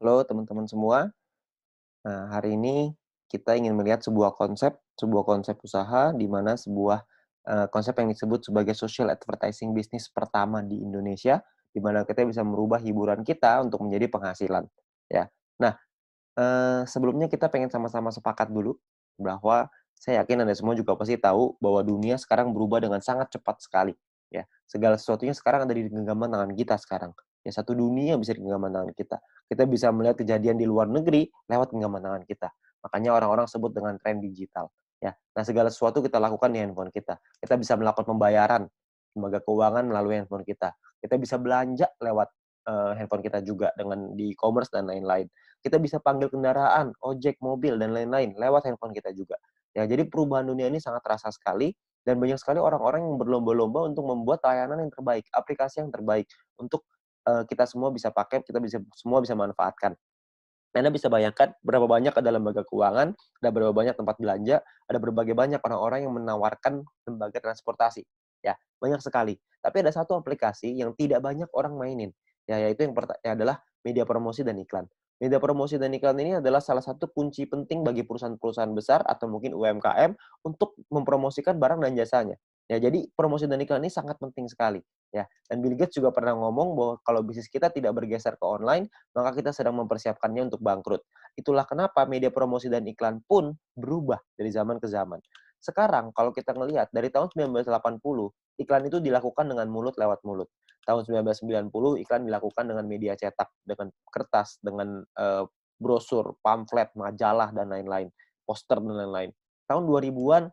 Halo teman-teman semua. Nah, hari ini kita ingin melihat sebuah konsep usaha di mana konsep yang disebut sebagai social advertising bisnis pertama di Indonesia, di mana kita bisa merubah hiburan kita untuk menjadi penghasilan, ya. Nah, sebelumnya kita pengen sama-sama sepakat dulu bahwa saya yakin Anda semua juga pasti tahu bahwa dunia sekarang berubah dengan sangat cepat sekali, ya. Segala sesuatunya sekarang ada di genggaman tangan kita sekarang. Ya, satu dunia bisa di genggaman tangan kita. Kita bisa melihat kejadian di luar negeri lewat genggaman tangan kita. Makanya orang-orang sebut dengan tren digital, ya. Nah, segala sesuatu kita lakukan di handphone kita. Kita bisa melakukan pembayaran lembaga keuangan melalui handphone kita. Kita bisa belanja lewat, handphone kita juga dengan di e-commerce dan lain-lain. Kita bisa panggil kendaraan, ojek, mobil, dan lain-lain lewat handphone kita juga. Ya, jadi perubahan dunia ini sangat terasa sekali dan banyak sekali orang-orang yang berlomba-lomba untuk membuat layanan yang terbaik, aplikasi yang terbaik untuk kita semua bisa pakai, semua bisa manfaatkan. Anda bisa bayangkan berapa banyak ada lembaga keuangan, ada berapa banyak tempat belanja, ada berbagai banyak orang-orang yang menawarkan lembaga transportasi. Ya, banyak sekali. Tapi ada satu aplikasi yang tidak banyak orang mainin, ya, yaitu yang adalah media promosi dan iklan. Media promosi dan iklan ini adalah salah satu kunci penting bagi perusahaan-perusahaan besar atau mungkin UMKM untuk mempromosikan barang dan jasanya. Ya, jadi promosi dan iklan ini sangat penting sekali. Ya, dan Bill Gates juga pernah ngomong bahwa kalau bisnis kita tidak bergeser ke online, maka kita sedang mempersiapkannya untuk bangkrut. Itulah kenapa media promosi dan iklan pun berubah dari zaman ke zaman. Sekarang kalau kita ngelihat dari tahun 1980, iklan itu dilakukan dengan mulut lewat mulut. Tahun 1990 iklan dilakukan dengan media cetak, dengan kertas, dengan brosur, pamflet, majalah dan lain-lain, poster dan lain-lain. Tahun 2000-an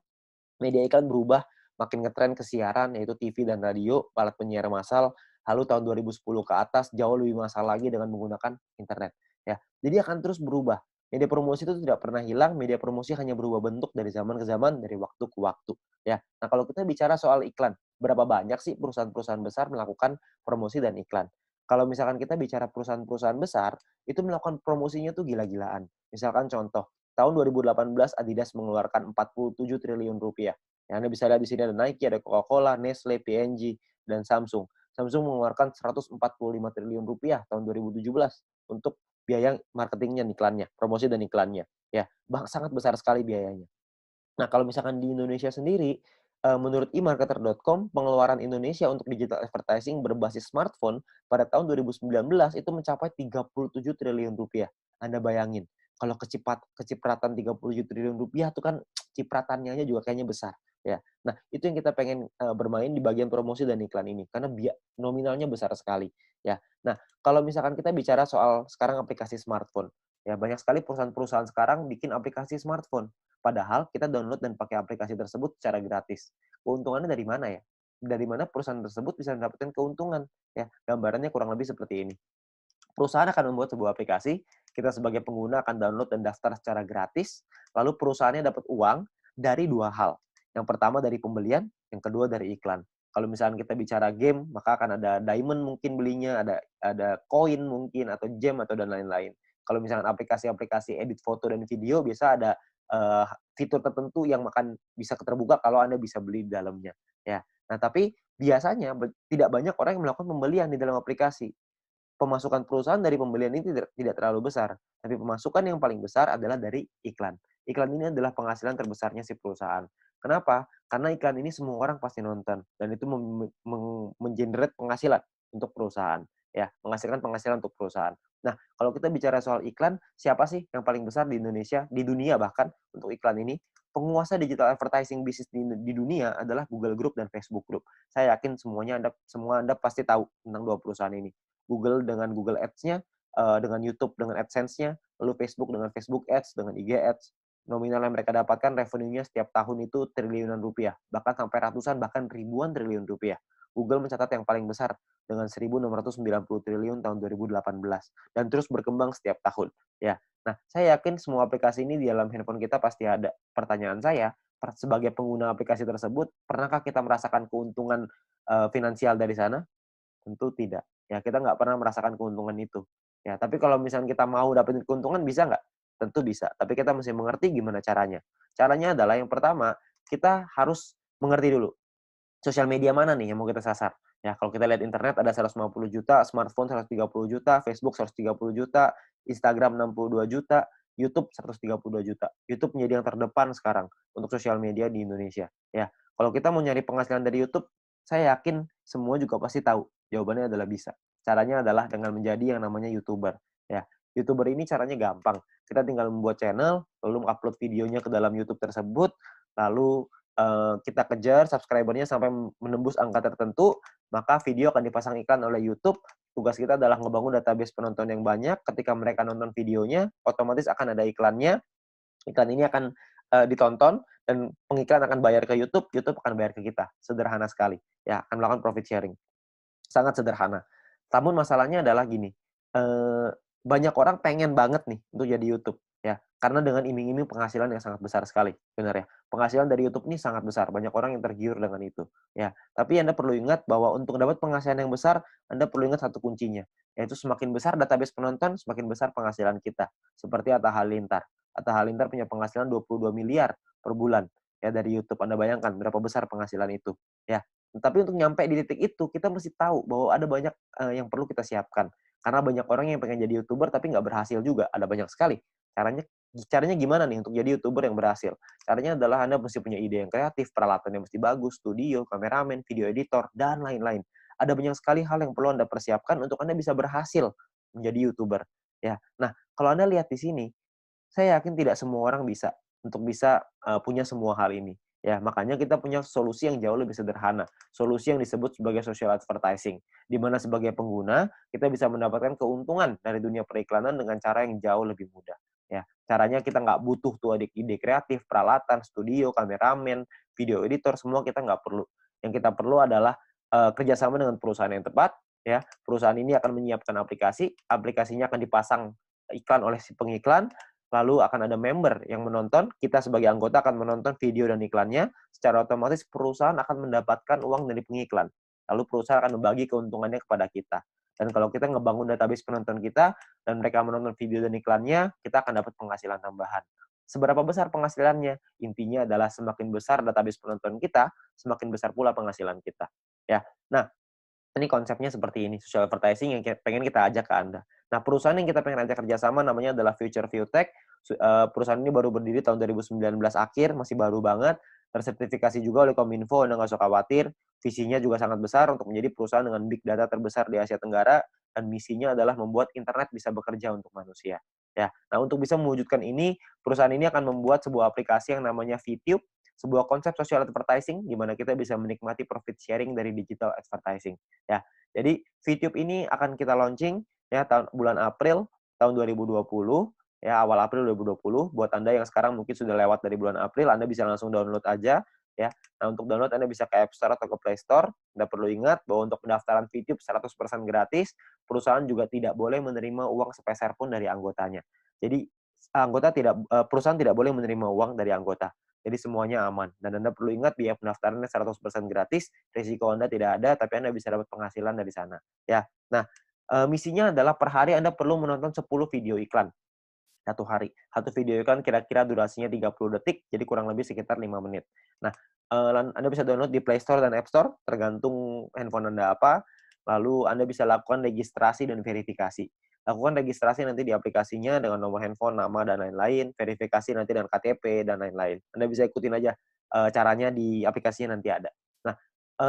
media iklan berubah makin ngetren ke siaran, yaitu TV dan radio, alat penyiar massal. Lalu tahun 2010 ke atas jauh lebih massal lagi dengan menggunakan internet. Ya, jadi akan terus berubah. Media promosi itu tidak pernah hilang, media promosi hanya berubah bentuk dari zaman ke zaman, dari waktu ke waktu. Ya, nah kalau kita bicara soal iklan, berapa banyak sih perusahaan-perusahaan besar melakukan promosi dan iklan? Kalau misalkan kita bicara perusahaan-perusahaan besar, itu melakukan promosinya tuh gila-gilaan. Misalkan contoh, tahun 2018 Adidas mengeluarkan 47 triliun rupiah. Ya, Anda bisa lihat di sini ada Nike, ada Coca-Cola, Nestle, P&G, dan Samsung. Samsung mengeluarkan 145 triliun rupiah tahun 2017 untuk biaya marketingnya, iklannya, promosi dan iklannya. Ya, sangat besar sekali biayanya. Nah, kalau misalkan di Indonesia sendiri, menurut emarketer.com, pengeluaran Indonesia untuk digital advertising berbasis smartphone pada tahun 2019 itu mencapai 37 triliun rupiah. Anda bayangin, kalau kecipratan 37 triliun rupiah itu kan cipratannya aja juga kayaknya besar, ya. Nah, itu yang kita pengen, bermain di bagian promosi dan iklan ini, karena nominalnya besar sekali, ya. Nah, kalau misalkan kita bicara soal sekarang aplikasi smartphone, ya banyak sekali perusahaan-perusahaan sekarang bikin aplikasi smartphone. Padahal kita download dan pakai aplikasi tersebut secara gratis. Keuntungannya dari mana ya? Dari mana perusahaan tersebut bisa mendapatkan keuntungan? Ya, gambarannya kurang lebih seperti ini. Perusahaan akan membuat sebuah aplikasi, kita sebagai pengguna akan download dan daftar secara gratis, lalu perusahaannya dapat uang dari dua hal. Yang pertama dari pembelian, yang kedua dari iklan. Kalau misalnya kita bicara game, maka akan ada diamond mungkin belinya, ada koin mungkin, atau gem, atau dan lain-lain. Kalau misalkan aplikasi-aplikasi edit foto dan video, biasa ada uh, fitur tertentu yang akan bisa terbuka kalau Anda bisa beli di dalamnya. Ya. Nah, tapi biasanya tidak banyak orang yang melakukan pembelian di dalam aplikasi. Pemasukan perusahaan dari pembelian ini tidak terlalu besar, tapi pemasukan yang paling besar adalah dari iklan. Iklan ini adalah penghasilan terbesarnya si perusahaan. Kenapa? Karena iklan ini semua orang pasti nonton dan itu mengenerate penghasilan untuk perusahaan, ya, menghasilkan penghasilan untuk perusahaan. Nah, kalau kita bicara soal iklan, siapa sih yang paling besar di Indonesia, di dunia bahkan untuk iklan ini? Penguasa digital advertising bisnis di dunia adalah Google Group dan Facebook Group. Saya yakin semua Anda pasti tahu tentang dua perusahaan ini. Google dengan Google Ads-nya, dengan YouTube dengan AdSense-nya, lalu Facebook dengan Facebook Ads, dengan IG Ads. Nominal yang mereka dapatkan revenue-nya setiap tahun itu triliunan rupiah, bahkan sampai ratusan, bahkan ribuan triliun rupiah. Google mencatat yang paling besar dengan 1.690 triliun tahun 2018 dan terus berkembang setiap tahun. Ya, nah saya yakin semua aplikasi ini di dalam handphone kita pasti ada. Pertanyaan saya, sebagai pengguna aplikasi tersebut, pernahkah kita merasakan keuntungan finansial dari sana? Tentu tidak. Ya, kita nggak pernah merasakan keuntungan itu. Ya, tapi kalau misalnya kita mau dapetin keuntungan bisa nggak? Tentu bisa, tapi kita mesti mengerti gimana caranya. Caranya adalah yang pertama, kita harus mengerti dulu, sosial media mana nih yang mau kita sasar. Ya, kalau kita lihat internet ada 150 juta, smartphone 130 juta, Facebook 130 juta, Instagram 62 juta, YouTube 132 juta. YouTube menjadi yang terdepan sekarang untuk sosial media di Indonesia. Ya, kalau kita mau nyari penghasilan dari YouTube, saya yakin semua juga pasti tahu. Jawabannya adalah bisa. Caranya adalah dengan menjadi yang namanya YouTuber. Ya, YouTuber ini caranya gampang. Kita tinggal membuat channel, lalu upload videonya ke dalam YouTube tersebut, lalu kita kejar subscriber-nya sampai menembus angka tertentu, maka video akan dipasang iklan oleh YouTube. Tugas kita adalah ngebangun database penonton yang banyak. Ketika mereka nonton videonya, otomatis akan ada iklannya. Iklan ini akan ditonton dan pengiklan akan bayar ke YouTube, YouTube akan bayar ke kita. Sederhana sekali. Ya, akan melakukan profit sharing. Sangat sederhana. Namun masalahnya adalah gini, banyak orang pengen banget nih untuk jadi YouTube, ya. Karena dengan iming-iming penghasilan yang sangat besar sekali, benar ya. Penghasilan dari YouTube ini sangat besar, banyak orang yang tergiur dengan itu, ya. Tapi Anda perlu ingat bahwa untuk dapat penghasilan yang besar, Anda perlu ingat satu kuncinya, yaitu semakin besar database penonton, semakin besar penghasilan kita. Seperti Atta Halilintar. Atta Halilintar punya penghasilan 22 miliar per bulan, ya dari YouTube. Anda bayangkan berapa besar penghasilan itu, ya. Tapi untuk nyampe di titik itu, kita mesti tahu bahwa ada banyak yang perlu kita siapkan. Karena banyak orang yang pengen jadi YouTuber tapi nggak berhasil juga, ada banyak sekali. Caranya caranya gimana nih untuk jadi YouTuber yang berhasil? Caranya adalah Anda mesti punya ide yang kreatif, peralatan yang mesti bagus, studio, kameramen, video editor, dan lain-lain. Ada banyak sekali hal yang perlu Anda persiapkan untuk Anda bisa berhasil menjadi YouTuber. Ya. Nah, kalau Anda lihat di sini, saya yakin tidak semua orang bisa untuk bisa punya semua hal ini. Ya, makanya kita punya solusi yang jauh lebih sederhana. Solusi yang disebut sebagai social advertising, di mana sebagai pengguna kita bisa mendapatkan keuntungan dari dunia periklanan dengan cara yang jauh lebih mudah. Ya, caranya kita nggak butuh tuh ide kreatif, peralatan, studio, kameramen, video editor, semua kita nggak perlu. Yang kita perlu adalah kerjasama dengan perusahaan yang tepat. Ya, perusahaan ini akan menyiapkan aplikasi, aplikasinya akan dipasang iklan oleh si pengiklan, lalu akan ada member yang menonton, kita sebagai anggota akan menonton video dan iklannya, secara otomatis perusahaan akan mendapatkan uang dari pengiklan. Lalu perusahaan akan membagi keuntungannya kepada kita. Dan kalau kita ngebangun database penonton kita, dan mereka menonton video dan iklannya, kita akan dapat penghasilan tambahan. Seberapa besar penghasilannya? Intinya adalah semakin besar database penonton kita, semakin besar pula penghasilan kita. Ya, nah ini konsepnya seperti ini, social advertising yang pengen kita ajak ke Anda. Nah, perusahaan yang kita pengen ajak kerjasama namanya adalah Future Viewtech. Perusahaan ini baru berdiri tahun 2019 akhir, masih baru banget. Tersertifikasi juga oleh Kominfo, Anda nggak usah khawatir. Visinya juga sangat besar untuk menjadi perusahaan dengan big data terbesar di Asia Tenggara, dan misinya adalah membuat internet bisa bekerja untuk manusia. Ya, nah untuk bisa mewujudkan ini, perusahaan ini akan membuat sebuah aplikasi yang namanya VTube, sebuah konsep social advertising di mana kita bisa menikmati profit sharing dari digital advertising. Ya, jadi VTube ini akan kita launching ya bulan April tahun 2020 ya, awal April 2020. Buat Anda yang sekarang mungkin sudah lewat dari bulan April, Anda bisa langsung download aja ya. Nah, untuk download Anda bisa ke App Store atau ke Play Store. Anda perlu ingat bahwa untuk pendaftaran VTube 100% gratis, perusahaan juga tidak boleh menerima uang sepeser pun dari anggotanya. Jadi perusahaan tidak boleh menerima uang dari anggota. Jadi semuanya aman. Dan Anda perlu ingat biaya pendaftarannya 100% gratis, risiko Anda tidak ada, tapi Anda bisa dapat penghasilan dari sana. Ya. Nah, misinya adalah per hari Anda perlu menonton 10 video iklan satu hari. Satu video iklan kira-kira durasinya 30 detik, jadi kurang lebih sekitar 5 menit. Nah, Anda bisa download di Play Store dan App Store, tergantung handphone Anda apa. Lalu Anda bisa lakukan registrasi dan verifikasi. Lakukan registrasi nanti di aplikasinya dengan nomor handphone, nama, dan lain-lain. Verifikasi nanti dengan KTP, dan lain-lain. Anda bisa ikutin aja caranya di aplikasinya nanti ada. Nah,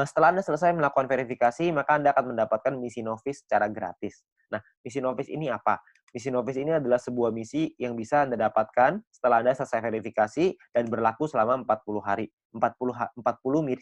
setelah Anda selesai melakukan verifikasi, maka Anda akan mendapatkan misi novice secara gratis. Nah, misi novice ini apa? Misi novice ini adalah sebuah misi yang bisa Anda dapatkan setelah Anda selesai verifikasi dan berlaku selama 40 hari. 40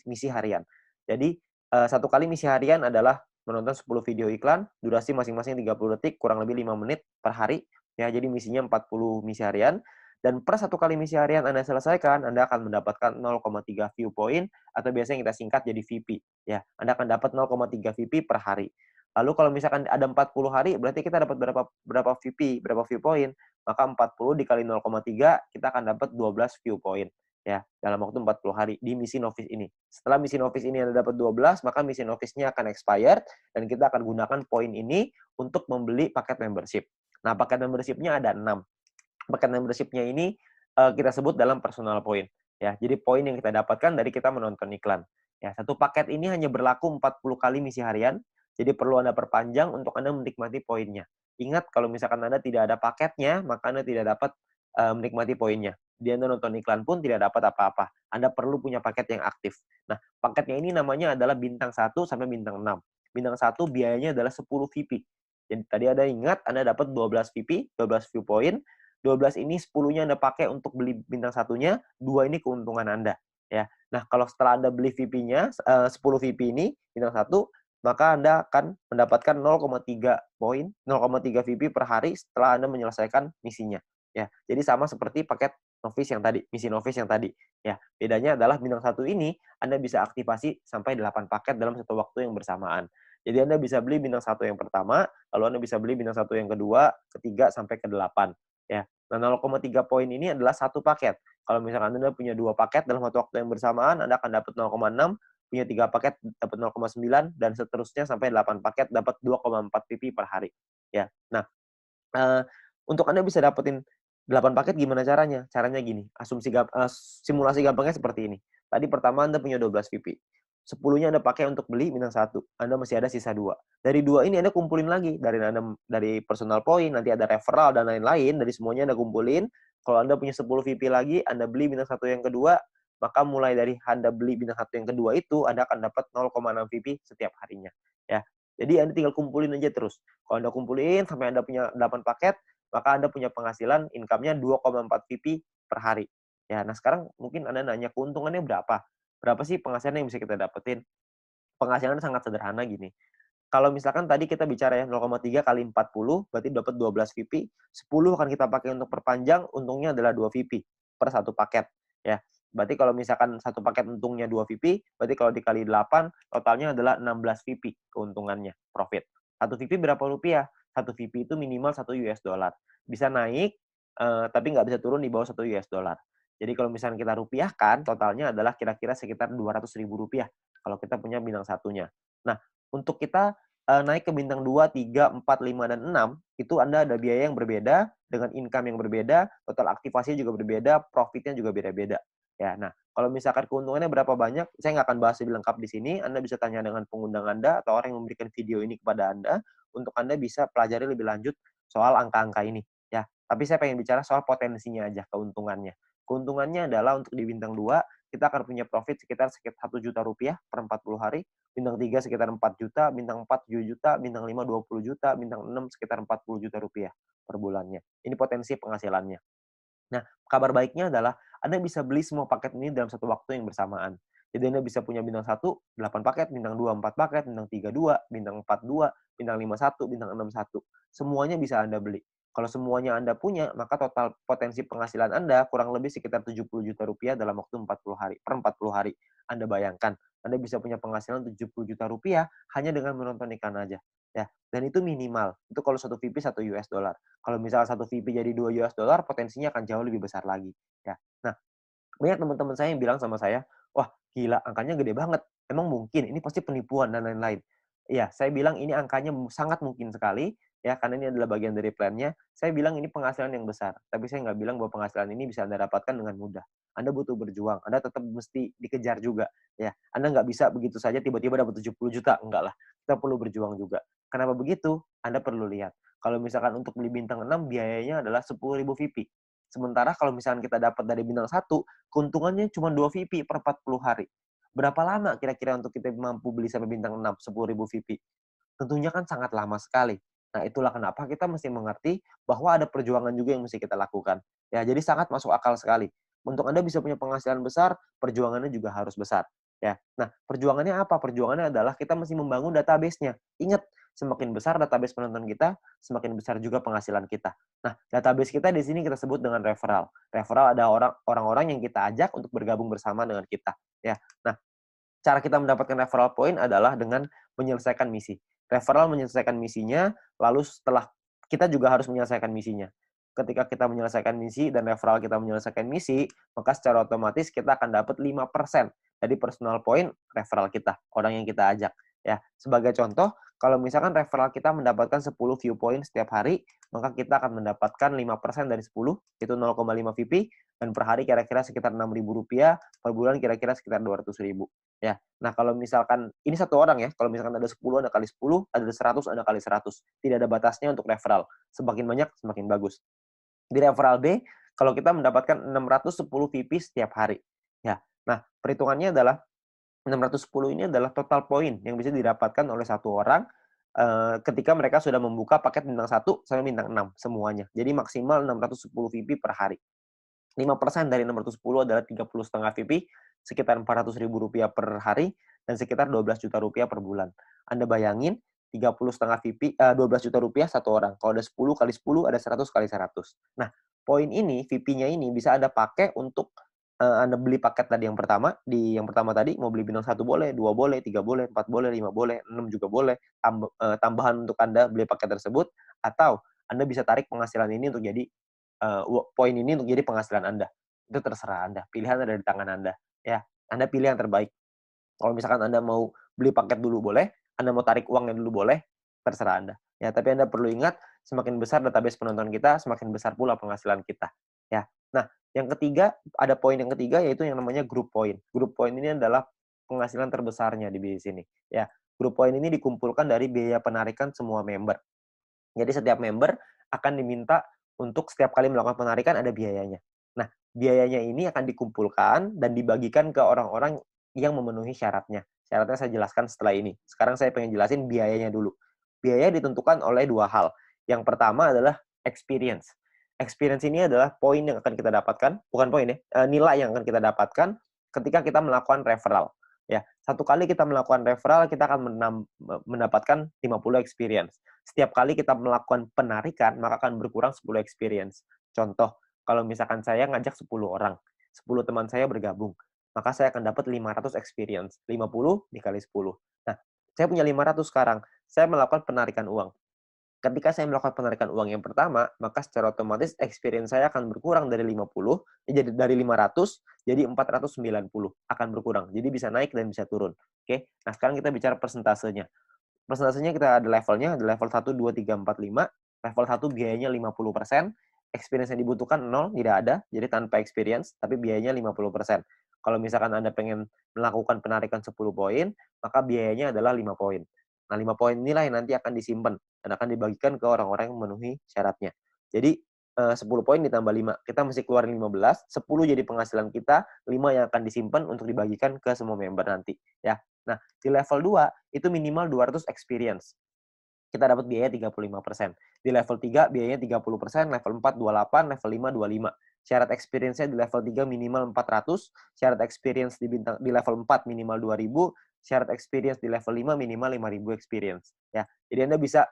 misi harian. Jadi, satu kali misi harian adalah menonton 10 video iklan, durasi masing-masing 30 detik, kurang lebih 5 menit per hari. Ya, jadi misinya 40 misi harian. Dan per satu kali misi harian Anda selesaikan, Anda akan mendapatkan 0,3 view point, atau biasanya kita singkat jadi VP. Ya, Anda akan dapat 0,3 VP per hari. Lalu kalau misalkan ada 40 hari, berarti kita dapat berapa VP, berapa view point. Maka 40 dikali 0,3, kita akan dapat 12 view point. Ya, dalam waktu 40 hari di misi novice ini. Setelah misi novice ini Anda dapat 12, maka misi novice-nya akan expired, dan kita akan gunakan poin ini untuk membeli paket membership. Nah, paket membership-nya ada 6. Paket membership-nya ini kita sebut dalam personal point. Ya, jadi poin yang kita dapatkan dari kita menonton iklan. Ya, satu paket ini hanya berlaku 40 kali misi harian, jadi perlu Anda perpanjang untuk Anda menikmati poinnya. Ingat kalau misalkan Anda tidak ada paketnya, maka Anda tidak dapat, menikmati poinnya. Jadi Anda nonton iklan pun tidak dapat apa-apa. Anda perlu punya paket yang aktif. Nah, paketnya ini namanya adalah bintang 1 sampai bintang 6. Bintang 1 biayanya adalah 10 VIP. Jadi tadi Anda ingat Anda dapat 12 VIP, 12 viewpoint, 12 ini 10-nya Anda pakai untuk beli bintang satunya, 2 ini keuntungan Anda, ya. Nah, kalau setelah Anda beli VIP-nya, 10 VIP ini, bintang 1, maka Anda akan mendapatkan 0,3 poin, 0,3 VIP per hari setelah Anda menyelesaikan misinya, ya. Jadi sama seperti paket novice yang tadi, misi novice yang tadi, ya. Bedanya adalah bintang 1 ini Anda bisa aktivasi sampai 8 paket dalam satu waktu yang bersamaan. Jadi Anda bisa beli bintang 1 yang pertama, lalu Anda bisa beli bintang 1 yang kedua, ketiga, sampai ke-8, ya. Nah, 0,3 poin ini adalah satu paket. Kalau misalkan Anda punya 2 paket dalam satu waktu yang bersamaan, Anda akan dapat 0,6, punya 3 paket dapat 0,9, dan seterusnya sampai 8 paket dapat 2,4 PP per hari. Ya. Nah, eee, untuk Anda bisa dapetin 8 paket gimana caranya? Caranya gini, simulasi gampangnya seperti ini. Tadi pertama Anda punya 12 VIP. 10-nya Anda pakai untuk beli bintang 1, Anda masih ada sisa 2. Dari 2 ini Anda kumpulin lagi, dari personal point, nanti ada referral dan lain-lain, dari semuanya Anda kumpulin. Kalau Anda punya 10 VIP lagi, Anda beli bintang 1 yang kedua, maka mulai dari Anda beli bintang 1 yang kedua itu, Anda akan dapat 0,6 VIP setiap harinya, ya. Jadi Anda tinggal kumpulin aja terus. Kalau Anda kumpulin sampai Anda punya 8 paket, maka Anda punya penghasilan income-nya 2,4 VP per hari. Ya, nah sekarang mungkin Anda nanya keuntungannya berapa? Berapa sih penghasilan yang bisa kita dapetin? Penghasilannya sangat sederhana gini. Kalau misalkan tadi kita bicara ya 0,3 kali 40 berarti dapat 12 VP, 10 akan kita pakai untuk perpanjang, untungnya adalah 2 VP per satu paket ya. Berarti kalau misalkan satu paket untungnya 2 VP, berarti kalau dikali 8 totalnya adalah 16 VP keuntungannya, profit. Satu VP berapa rupiah? Satu VP itu minimal 1 US dollar. Bisa naik tapi nggak bisa turun di bawah 1 US dollar. Jadi kalau misalnya kita rupiahkan, totalnya adalah kira-kira sekitar 200 ribu rupiah kalau kita punya bintang satunya. Nah, untuk kita naik ke bintang 2, 3, 4, 5, dan 6, itu Anda ada biaya yang berbeda, dengan income yang berbeda, total aktivasinya juga berbeda, profitnya juga beda-beda. Ya, nah, kalau misalkan keuntungannya berapa banyak, saya nggak akan bahas lebih lengkap di sini. Anda bisa tanya dengan pengundang Anda atau orang yang memberikan video ini kepada Anda, untuk Anda bisa pelajari lebih lanjut soal angka-angka ini. Ya, tapi saya pengen bicara soal potensinya aja, keuntungannya. Keuntungannya adalah untuk di bintang 2, kita akan punya profit sekitar 1 juta rupiah per 40 hari, bintang 3 sekitar 4 juta, bintang 4 7 juta, bintang 5 20 juta, bintang 6 sekitar 40 juta rupiah per bulannya. Ini potensi penghasilannya. Nah, kabar baiknya adalah Anda bisa beli semua paket ini dalam satu waktu yang bersamaan. Jadi Anda bisa punya bintang 1 8 paket, bintang 2 4 paket, bintang 3 2, bintang 4 2, bintang 5 1, bintang 6 1. Semuanya bisa Anda beli. Kalau semuanya Anda punya, maka total potensi penghasilan Anda kurang lebih sekitar 70 juta rupiah dalam waktu 40 hari, per 40 hari. Anda bayangkan, Anda bisa punya penghasilan 70 juta rupiah hanya dengan menonton iklan aja. Ya, dan itu minimal. Itu kalau satu VIP 1 US dollar. Kalau misalnya satu VIP jadi 2 US dollar, potensinya akan jauh lebih besar lagi, ya. Nah, banyak teman-teman saya yang bilang sama saya, "Wah, gila angkanya gede banget. Emang mungkin? Ini pasti penipuan dan lain-lain." Iya, saya bilang ini angkanya sangat mungkin sekali, ya, karena ini adalah bagian dari plan-nya. Saya bilang ini penghasilan yang besar, tapi saya nggak bilang bahwa penghasilan ini bisa Anda dapatkan dengan mudah. Anda butuh berjuang, Anda tetap mesti dikejar juga, ya. Anda nggak bisa begitu saja tiba-tiba dapat 70 juta, enggak lah. Kita perlu berjuang juga. Kenapa begitu? Anda perlu lihat. Kalau misalkan untuk beli bintang 6 biayanya adalah 10.000 VIP. Sementara kalau misalkan kita dapat dari bintang 1, keuntungannya cuma 2 VIP per 40 hari. Berapa lama kira-kira untuk kita mampu beli sampai bintang 6, 10.000 VIP? Tentunya kan sangat lama sekali. Nah, itulah kenapa kita mesti mengerti bahwa ada perjuangan juga yang mesti kita lakukan. Ya, jadi sangat masuk akal sekali. Untuk Anda bisa punya penghasilan besar, perjuangannya juga harus besar. Ya. Nah, perjuangannya apa? Perjuangannya adalah kita mesti membangun database-nya. Ingat, semakin besar database penonton kita, semakin besar juga penghasilan kita. Nah, database kita di sini kita sebut dengan referral. Referral ada orang-orang yang kita ajak untuk bergabung bersama dengan kita. Ya. Nah, cara kita mendapatkan referral point adalah dengan menyelesaikan misi. Referral menyelesaikan misinya, lalu setelah kita juga harus menyelesaikan misinya. Ketika kita menyelesaikan misi dan referral kita menyelesaikan misi, maka secara otomatis kita akan dapat 5% dari personal point referral kita, orang yang kita ajak. Ya, sebagai contoh, kalau misalkan referral kita mendapatkan 10 view point setiap hari, maka kita akan mendapatkan 5% dari 10, itu 0,5 VP, dan per hari kira-kira sekitar 6.000 rupiah, per bulan kira-kira sekitar 200.000. Ya. Nah, kalau misalkan ini satu orang ya, kalau misalkan ada 10, ada kali 10, ada 100, ada kali 100. Tidak ada batasnya untuk referral. Semakin banyak, semakin bagus. Di referral B, kalau kita mendapatkan 610 VP setiap hari. Ya. Nah, perhitungannya adalah 610 ini adalah total poin yang bisa didapatkan oleh satu orang ketika mereka sudah membuka paket bintang 1 sampai bintang 6 semuanya. Jadi maksimal 610 VP per hari. 5% dari 610 adalah 30,5 VP, sekitar Rp400.000 per hari, dan sekitar Rp12 juta per bulan. Anda bayangin, 30,5 VP, Rp12 juta satu orang. Kalau ada 10 kali 10, ada 100 kali 100. Nah, poin ini, VP-nya ini bisa Anda pakai untuk Anda beli paket tadi yang pertama, di yang pertama tadi mau beli bintang 1 boleh, 2 boleh, 3 boleh, 4 boleh, 5 boleh, 6 juga boleh, tambahan untuk Anda beli paket tersebut, atau Anda bisa tarik penghasilan ini untuk jadi poin ini untuk jadi penghasilan Anda. Itu terserah Anda, pilihan ada di tangan Anda, ya. Anda pilih yang terbaik. Kalau misalkan Anda mau beli paket dulu boleh, Anda mau tarik uangnya dulu boleh, terserah Anda. Ya, tapi Anda perlu ingat, semakin besar database penonton kita, semakin besar pula penghasilan kita. Ya. Nah, yang ketiga, ada poin yang ketiga yaitu yang namanya group point. Group point ini adalah penghasilan terbesarnya di bisnis ini. Ya, group point ini dikumpulkan dari biaya penarikan semua member. Jadi setiap member akan diminta untuk setiap kali melakukan penarikan ada biayanya. Nah, biayanya ini akan dikumpulkan dan dibagikan ke orang-orang yang memenuhi syaratnya. Syaratnya saya jelaskan setelah ini. Sekarang saya pengen jelasin biayanya dulu. Biaya ditentukan oleh dua hal. Yang pertama adalah experience. Experience ini adalah poin yang akan kita dapatkan, bukan poin ya, nilai yang akan kita dapatkan ketika kita melakukan referral. Ya, satu kali kita melakukan referral, kita akan mendapatkan 50 experience. Setiap kali kita melakukan penarikan, maka akan berkurang 10 experience. Contoh, kalau misalkan saya ngajak 10 orang, 10 teman saya bergabung, maka saya akan dapat 500 experience. 50 dikali 10. Nah, saya punya 500 sekarang. Saya melakukan penarikan uang. Ketika saya melakukan penarikan uang yang pertama, maka secara otomatis experience saya akan berkurang dari 50, jadi dari 500 jadi 490 akan berkurang. Jadi bisa naik dan bisa turun. Oke. Nah, sekarang kita bicara persentasenya. Persentasenya kita ada levelnya, ada level 1, 2, 3, 4, 5. Level 1 biayanya 50%, experience yang dibutuhkan 0, tidak ada, jadi tanpa experience, tapi biayanya 50%. Kalau misalkan Anda pengen melakukan penarikan 10 poin, maka biayanya adalah 5 poin. Nah, 5 poin inilah yang nanti akan disimpan dan akan dibagikan ke orang-orang yang memenuhi syaratnya. Jadi, 10 poin ditambah 5. Kita mesti keluarin 15, 10 jadi penghasilan kita, 5 yang akan disimpan untuk dibagikan ke semua member nanti, ya. Nah, di level 2 itu minimal 200 experience. Kita dapat biaya 35%. Di level 3 biayanya 30%, level 4 28, level 5 25. Syarat experience-nya di level 3 minimal 400, syarat experience di level 4 minimal 2000, syarat experience di level 5 minimal 5000 experience. Ya. Jadi Anda bisa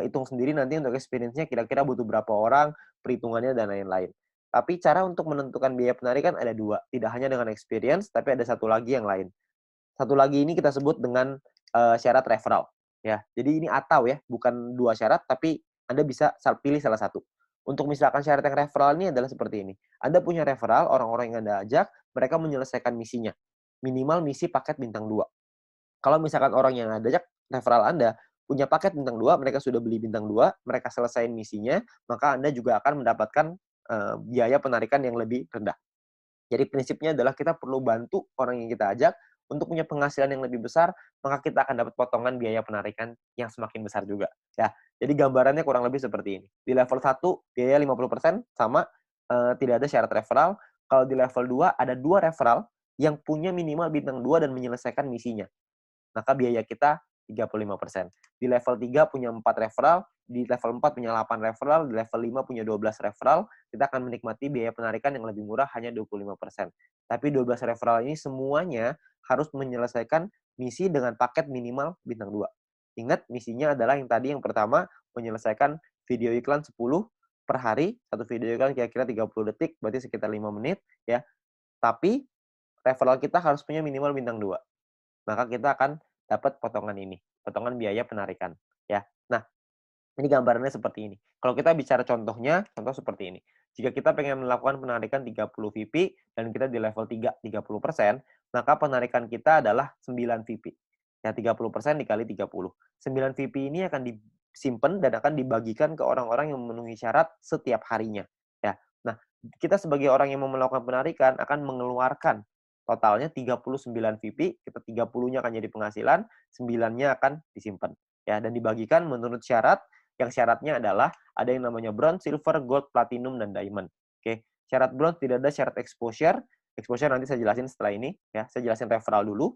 hitung sendiri nanti untuk experience-nya kira-kira butuh berapa orang, perhitungannya dan lain-lain. Tapi cara untuk menentukan biaya penarikan ada dua. Tidak hanya dengan experience, tapi ada satu lagi yang lain. Satu lagi ini kita sebut dengan syarat referral. Ya, jadi ini atau ya, bukan dua syarat, tapi Anda bisa pilih salah satu. Untuk misalkan syarat yang referral ini adalah seperti ini. Anda punya referral, orang-orang yang Anda ajak, mereka menyelesaikan misinya. Minimal misi paket bintang 2. Kalau misalkan orang yang Anda ajak, referral Anda, punya paket bintang 2, mereka sudah beli bintang 2, mereka selesaiin misinya, maka Anda juga akan mendapatkan biaya penarikan yang lebih rendah. Jadi prinsipnya adalah kita perlu bantu orang yang kita ajak untuk punya penghasilan yang lebih besar, maka kita akan dapat potongan biaya penarikan yang semakin besar juga. Ya, jadi gambarannya kurang lebih seperti ini. Di level 1 biaya 50% sama, tidak ada syarat referral. Kalau di level 2 ada 2 referral yang punya minimal bintang 2 dan menyelesaikan misinya, maka biaya kita 35%. Di level 3 punya 4 referral, di level 4 punya 8 referral, di level 5 punya 12 referral, kita akan menikmati biaya penarikan yang lebih murah hanya 25%. Tapi 12 referral ini semuanya harus menyelesaikan misi dengan paket minimal bintang 2. Ingat, misinya adalah yang tadi yang pertama, menyelesaikan video iklan 10 per hari, satu video iklan kira-kira 30 detik, berarti sekitar 5 menit, ya. Tapi referral kita harus punya minimal bintang 2. Maka kita akan dapat potongan ini, potongan biaya penarikan, ya. Nah, ini gambarannya seperti ini. Kalau kita bicara contohnya, contoh seperti ini. Jika kita pengen melakukan penarikan 30 VP dan kita di level 3, 30%, maka penarikan kita adalah 9 VP. Ya, 30% dikali 30. 9 VP ini akan disimpan dan akan dibagikan ke orang-orang yang memenuhi syarat setiap harinya. Ya. Nah, kita sebagai orang yang mau melakukan penarikan akan mengeluarkan totalnya 39 VP, kita 30-nya akan jadi penghasilan, 9-nya akan disimpan. Ya, dan dibagikan menurut syarat, yang syaratnya adalah ada yang namanya bronze, silver, gold, platinum, dan diamond. Oke, syarat bronze tidak ada syarat exposure. Exposure nanti saya jelasin setelah ini, ya. Saya jelasin referral dulu.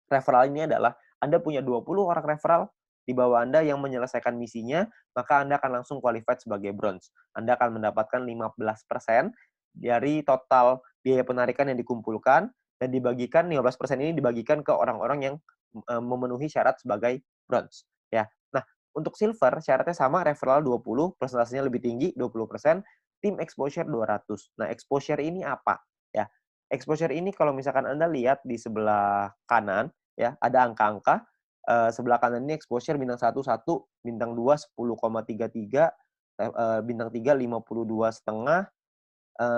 Referral ini adalah Anda punya 20 orang referral di bawah Anda yang menyelesaikan misinya, maka Anda akan langsung qualified sebagai bronze. Anda akan mendapatkan 15% dari total biaya penarikan yang dikumpulkan, dan dibagikan 15% ini dibagikan ke orang-orang yang memenuhi syarat sebagai bronze. Ya. Nah, untuk silver syaratnya sama, referral 20, persentasenya lebih tinggi 20%, tim exposure 200. Nah, exposure ini apa? Ya, exposure ini kalau misalkan Anda lihat di sebelah kanan, ya, ada angka-angka. Sebelah kanan ini exposure bintang 1 1, bintang 2 10,33, bintang 3 52,5,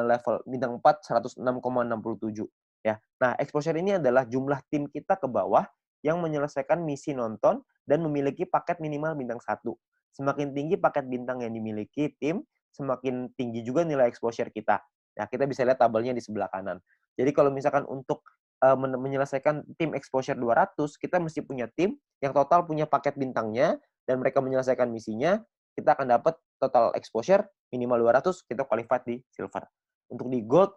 level bintang 4 106,67, ya. Nah, exposure ini adalah jumlah tim kita ke bawah yang menyelesaikan misi nonton dan memiliki paket minimal bintang 1. Semakin tinggi paket bintang yang dimiliki tim, semakin tinggi juga nilai exposure kita. Nah, kita bisa lihat tabelnya di sebelah kanan. Jadi kalau misalkan untuk menyelesaikan tim exposure 200, kita mesti punya tim yang total punya paket bintangnya dan mereka menyelesaikan misinya, kita akan dapat total exposure minimal 200, kita qualified di silver. Untuk di gold,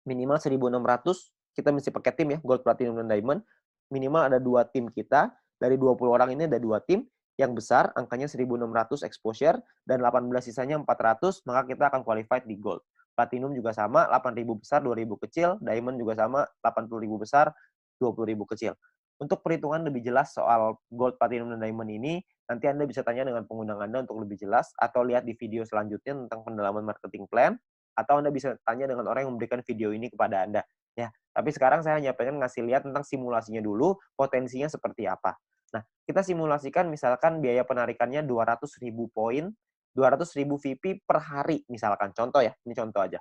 minimal 1.600, kita mesti pakai tim ya, gold, platinum, dan diamond. Minimal ada 2 tim kita, dari 20 orang ini ada 2 tim, yang besar angkanya 1.600 exposure, dan 18 sisanya 400, maka kita akan qualified di gold. Platinum juga sama, 8.000 besar, 2.000 kecil. Diamond juga sama, 80.000 besar, 20.000 kecil. Untuk perhitungan lebih jelas soal gold, platinum, dan diamond ini, nanti Anda bisa tanya dengan pengundang Anda untuk lebih jelas, atau lihat di video selanjutnya tentang pendalaman marketing plan, atau Anda bisa tanya dengan orang yang memberikan video ini kepada Anda. Ya, tapi sekarang saya hanya pengen ngasih lihat tentang simulasinya dulu, potensinya seperti apa. Nah, kita simulasikan misalkan biaya penarikannya 200.000 poin, 200.000 VP per hari misalkan. Contoh ya, ini contoh aja.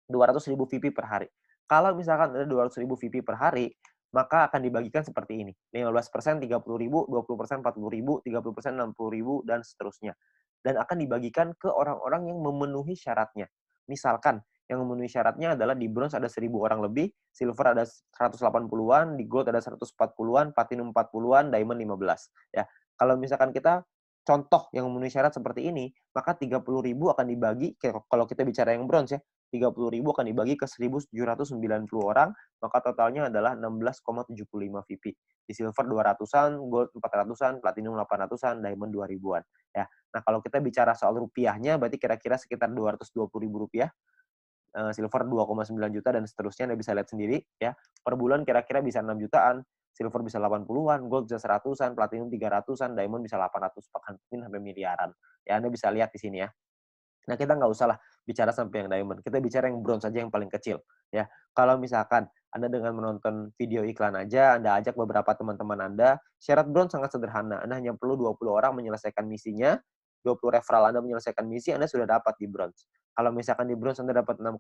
200.000 VP per hari. Kalau misalkan ada 200.000 VP per hari, maka akan dibagikan seperti ini. 15% 30.000, 20% 40.000, 30% 60.000, dan seterusnya. Dan akan dibagikan ke orang-orang yang memenuhi syaratnya. Misalkan, yang memenuhi syaratnya adalah di bronze ada 1.000 orang lebih, silver ada 180-an, di gold ada 140-an, platinum 40-an, diamond 15. Ya, kalau misalkan kita contoh yang memenuhi syarat seperti ini, maka 30.000 akan dibagi, kalau kita bicara yang bronze ya, 30.000 akan dibagi ke 1.790 orang, maka totalnya adalah 16,75 VP. Di silver 200-an, gold 400-an, platinum 800-an, diamond 2.000-an. Ya. Nah, kalau kita bicara soal rupiahnya, berarti kira-kira sekitar 220.000 rupiah, silver 2,9 juta, dan seterusnya. Anda bisa lihat sendiri. Ya. Per bulan kira-kira bisa 6 jutaan, silver bisa 80-an, gold bisa 100-an, platinum 300-an, diamond bisa 800, bahkan mungkin sampai miliaran. Ya, Anda bisa lihat di sini ya. Nah, kita nggak usah lah bicara sampai yang diamond. Kita bicara yang bronze saja yang paling kecil. Ya, kalau misalkan Anda dengan menonton video iklan aja, Anda ajak beberapa teman-teman Anda, syarat bronze sangat sederhana. Anda hanya perlu 20 orang menyelesaikan misinya, 20 referral Anda menyelesaikan misi, Anda sudah dapat di bronze. Kalau misalkan di bronze Anda dapat 6,6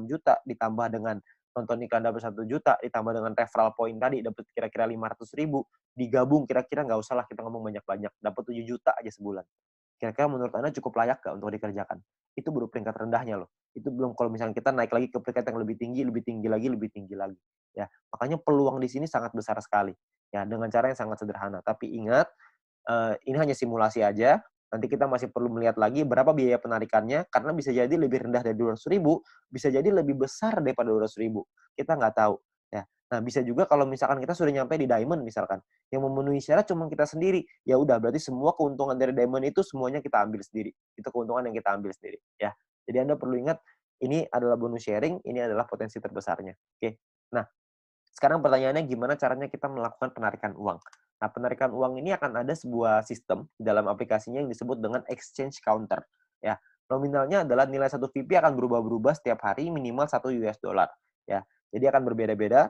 juta, ditambah dengan nonton iklan dapat 1 juta, ditambah dengan referral point tadi dapat kira-kira 500.000, digabung kira-kira nggak usah lah kita ngomong banyak-banyak, dapat 7 juta aja sebulan. Kira-kira menurut Anda cukup layak nggak untuk dikerjakan? Itu baru peringkat rendahnya loh. Itu belum kalau misalnya kita naik lagi ke peringkat yang lebih tinggi, lebih tinggi lagi, lebih tinggi lagi. Ya, makanya peluang di sini sangat besar sekali. Ya, dengan cara yang sangat sederhana. Tapi ingat, ini hanya simulasi aja. Nanti kita masih perlu melihat lagi berapa biaya penarikannya, karena bisa jadi lebih rendah dari 200.000, bisa jadi lebih besar daripada 200.000. Kita nggak tahu. Ya. Nah, bisa juga kalau misalkan kita sudah nyampe di diamond misalkan, yang memenuhi syarat cuma kita sendiri, ya udah berarti semua keuntungan dari diamond itu semuanya kita ambil sendiri. Itu keuntungan yang kita ambil sendiri. Ya. Jadi Anda perlu ingat, ini adalah bonus sharing, ini adalah potensi terbesarnya. Oke. Nah, sekarang pertanyaannya gimana caranya kita melakukan penarikan uang? Nah, penarikan uang ini akan ada sebuah sistem di dalam aplikasinya yang disebut dengan exchange counter. Ya, nominalnya adalah nilai satu VP akan berubah-berubah setiap hari minimal 1 US dollar. Ya, jadi akan berbeda-beda,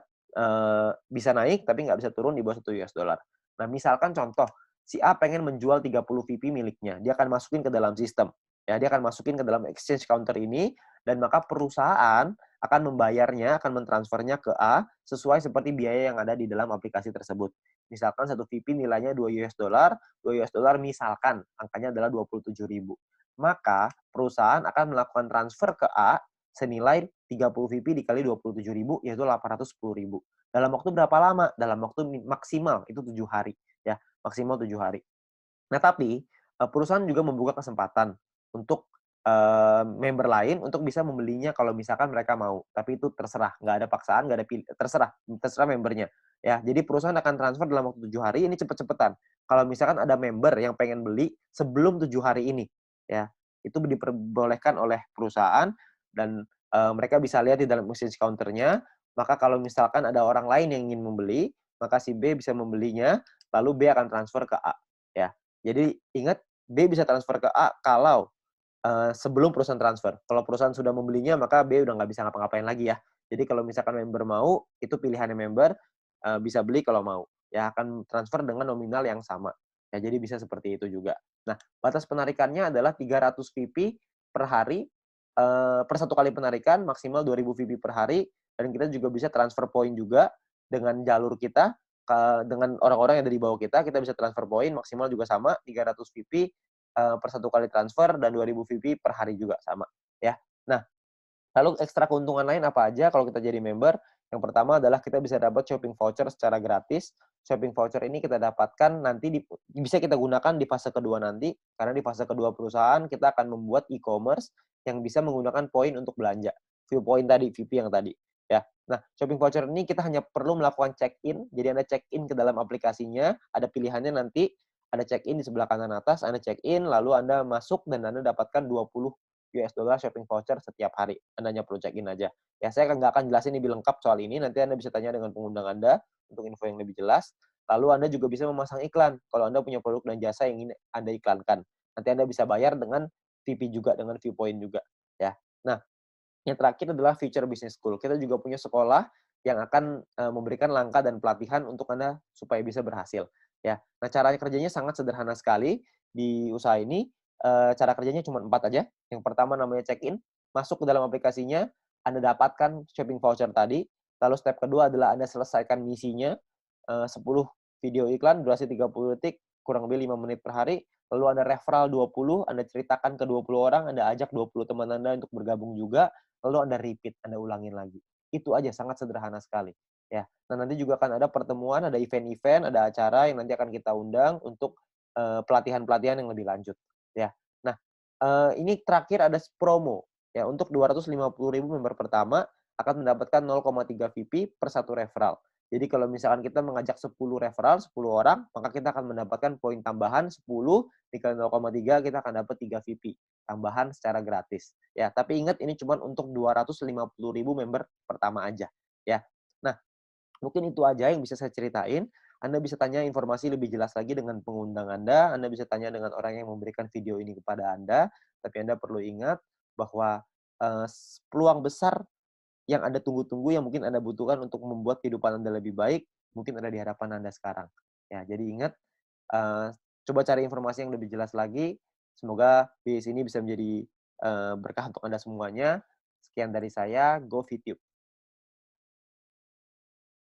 bisa naik tapi nggak bisa turun di bawah 1 US dollar. Nah, misalkan contoh, si A pengen menjual 30 VP miliknya, dia akan masukin ke dalam sistem. Ya, dia akan masukin ke dalam exchange counter ini, dan maka perusahaan akan membayarnya, akan mentransfernya ke A sesuai seperti biaya yang ada di dalam aplikasi tersebut. Misalkan satu VP nilainya 2 US dollar, 2 US dollar misalkan angkanya adalah 27.000. Maka perusahaan akan melakukan transfer ke A senilai 30 VP dikali 27.000 yaitu 810.000. Dalam waktu berapa lama? Dalam waktu maksimal itu 7 hari ya, maksimal 7 hari. Nah, tapi perusahaan juga membuka kesempatan untuk member lain untuk bisa membelinya kalau misalkan mereka mau. Tapi itu terserah, nggak ada paksaan, nggak ada terserah, terserah membernya. Ya, jadi perusahaan akan transfer dalam waktu 7 hari ini cepet-cepetan. Kalau misalkan ada member yang pengen beli sebelum 7 hari ini, ya, itu diperbolehkan oleh perusahaan dan mereka bisa lihat di dalam message counter-nya. Maka kalau misalkan ada orang lain yang ingin membeli, maka si B bisa membelinya, lalu B akan transfer ke A. Ya, jadi ingat B bisa transfer ke A kalau sebelum perusahaan transfer. Kalau perusahaan sudah membelinya, maka B udah nggak bisa ngapa-ngapain lagi ya. Jadi kalau misalkan member mau, itu pilihannya member, bisa beli kalau mau. Ya akan transfer dengan nominal yang sama. Ya jadi bisa seperti itu juga. Nah, batas penarikannya adalah 300 VP per hari, per satu kali penarikan, maksimal 2.000 VP per hari, dan kita juga bisa transfer point juga dengan jalur kita, dengan orang-orang yang ada di bawah kita bisa transfer point maksimal juga sama, 300 VP per satu kali transfer dan 2.000 VP per hari juga sama ya. Nah, lalu ekstra keuntungan lain apa aja kalau kita jadi member? Yang pertama adalah kita bisa dapat shopping voucher secara gratis. Shopping voucher ini kita dapatkan nanti bisa kita gunakan di fase kedua nanti, karena di fase kedua perusahaan kita akan membuat e-commerce yang bisa menggunakan poin untuk belanja. View point tadi, VP yang tadi. Ya. Nah, shopping voucher ini kita hanya perlu melakukan check-in. Jadi Anda check-in ke dalam aplikasinya, ada pilihannya nanti, ada check-in di sebelah kanan atas, Anda check-in, lalu Anda masuk dan Anda dapatkan 20 US dollar shopping voucher setiap hari. Anda hanya perlu check-in aja. Ya, saya nggak akan jelasin lebih lengkap soal ini. Nanti Anda bisa tanya dengan pengundang Anda untuk info yang lebih jelas. Lalu Anda juga bisa memasang iklan kalau Anda punya produk dan jasa yang ingin Anda iklankan. Nanti Anda bisa bayar dengan VP juga, dengan viewpoint juga. Ya. Nah, yang terakhir adalah Future Business School. Kita juga punya sekolah yang akan memberikan langkah dan pelatihan untuk Anda supaya bisa berhasil. Ya, nah cara kerjanya sangat sederhana sekali di usaha ini. Cara kerjanya cuma 4 aja. Yang pertama namanya check-in, masuk ke dalam aplikasinya, Anda dapatkan shopping voucher tadi. Lalu step kedua adalah Anda selesaikan misinya, 10 video iklan durasi 30 detik, kurang lebih 5 menit per hari. Lalu Anda referral 20, Anda ceritakan ke 20 orang, Anda ajak 20 teman Anda untuk bergabung juga, lalu Anda repeat, Anda ulangin lagi. Itu aja, sangat sederhana sekali. Ya. Nah, nanti juga akan ada pertemuan, ada event-event, ada acara yang nanti akan kita undang untuk pelatihan-pelatihan yang lebih lanjut. Ya. Nah, ini terakhir ada promo. Ya, untuk 250.000 member pertama akan mendapatkan 0,3 VP per satu referral. Jadi kalau misalkan kita mengajak 10 referral, 10 orang, maka kita akan mendapatkan poin tambahan 10 dikali 0,3 kita akan dapat 3 VP tambahan secara gratis. Ya, tapi ingat ini cuma untuk 250.000 member pertama aja, ya. Nah, mungkin itu aja yang bisa saya ceritain. Anda bisa tanya informasi lebih jelas lagi dengan pengundang Anda bisa tanya dengan orang yang memberikan video ini kepada Anda, tapi Anda perlu ingat bahwa peluang besar yang Anda tunggu-tunggu, yang mungkin Anda butuhkan untuk membuat kehidupan Anda lebih baik, mungkin ada di hadapan Anda sekarang. Ya, jadi ingat, eee, coba cari informasi yang lebih jelas lagi. Semoga bis ini bisa menjadi berkah untuk Anda semuanya. Sekian dari saya, go Fit You.